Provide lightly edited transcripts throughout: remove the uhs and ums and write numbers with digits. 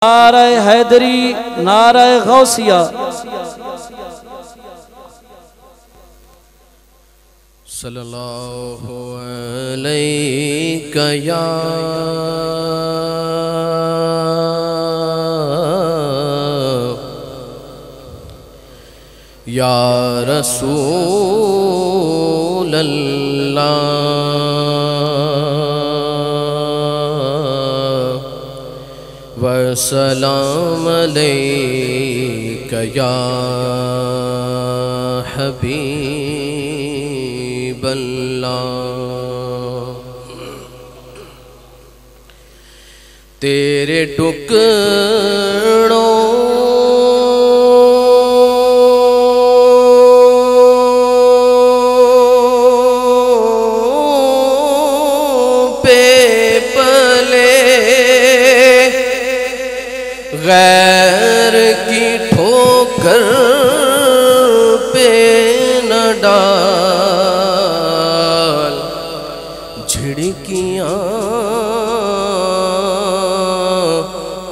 نعرہ حیدری نعرہ غوثیہ صلی اللہ علیہ یا رسول اللہ وسلام علیک یا حبیب اللہ تیرے ٹکڑوں غیر کی ٹھوکر پہ نہ ڈال جھڑکیاں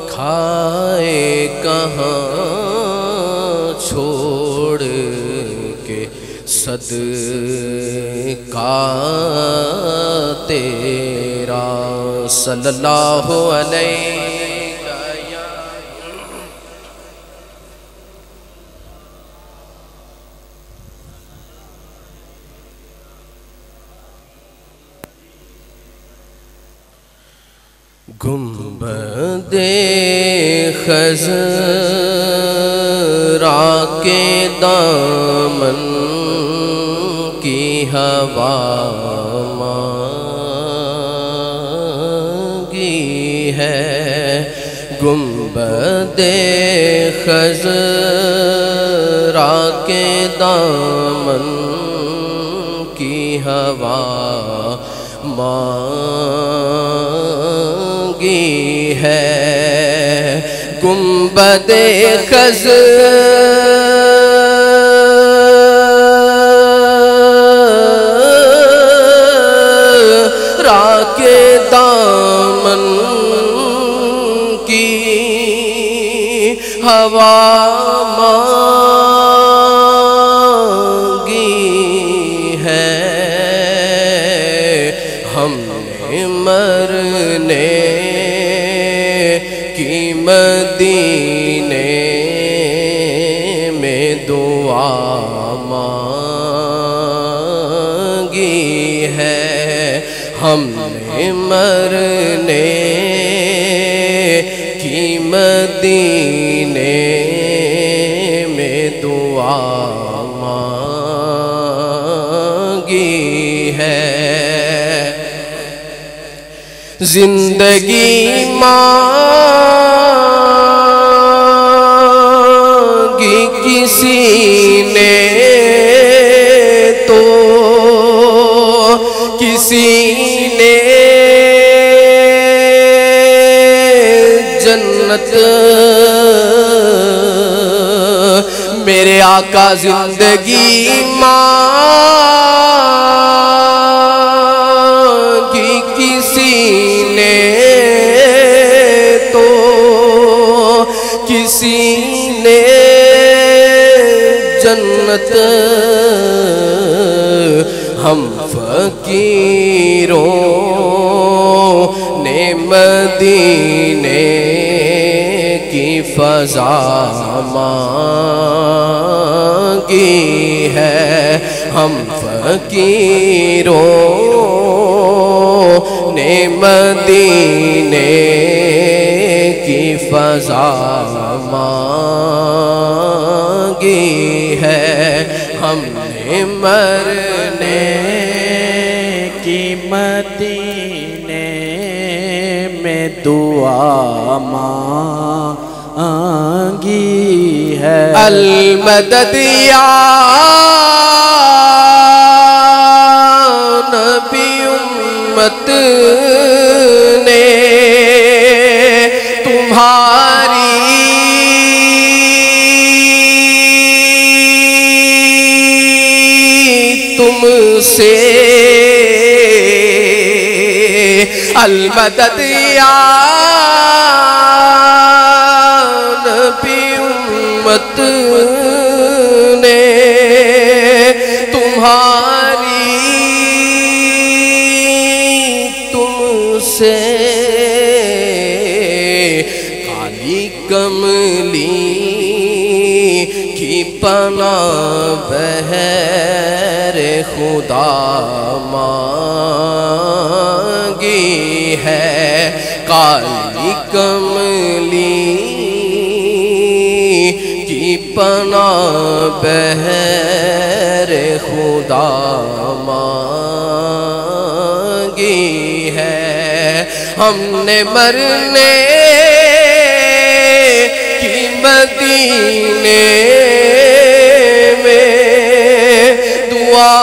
کھائے کہاں چھوڑ کے صدقہ تیرا صلی اللہ علیہ گنبد خضرا کے دامن کی ہوا مانگی ہے گنبد خضرا کے دامن کی ہوا مانگی ہے گنبد خضرا کے دامن کی ہوا مانگی ہے ہم نے مرنے کی مدینے میں دعا مانگی ہے ہم نے مرنے کی مدینے میں دعا مانگی ہے زندگی مانگی کسی نے تو کسی نے جنت میرے آقا زندگی مانگی کسی نے تو کسی نے جنت ہم فقیروں نے مدینے کی فضا مانگی ہے ہم فقیروں نے مدینے کی فضا مانگی ہے ہم نے مرنے کی مدینے میں دعا مانگی ہے المدد یا نبی امت نے تمہاری تم سے المدد یا امت نے تمہاری تم سے کالی کملی کی پناہ بہر خدا مانگی ہے، کالی کملی کی پناہ بہر خدا مانگی ہے۔ ہم نے مرنے کی مدینے میں دعا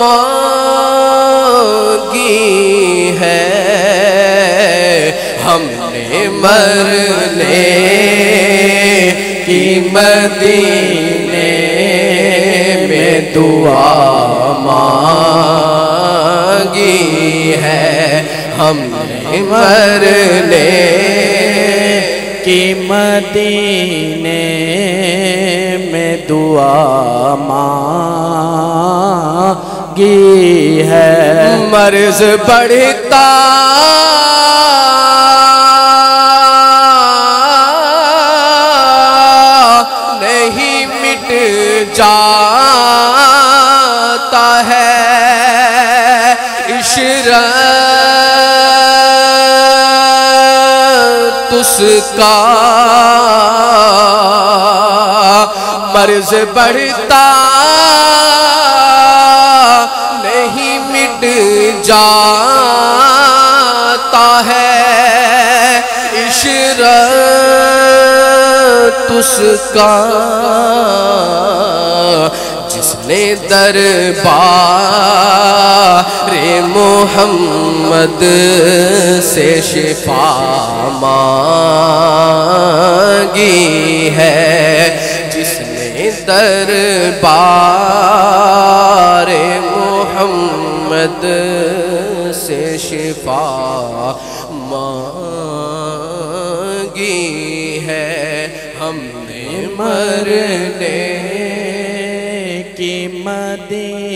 مانگی ہے، ہم نے مرنے کی مدینے میں دعا مانگی ہے، ہم نے مرنے کی مدینے میں دعا مانگی ہے۔ مرض بڑھتا نہیں مٹ جاتا ہے، عشرت اس کا مرض بڑھتا نہیں مٹ جاتا ہے، عشرت اس کا جس نے دربار محمد سے شفا مانگی ہے، جس نے دربار محمد سے شفا مانگی ہے، ہم نے مرنے کی مدینے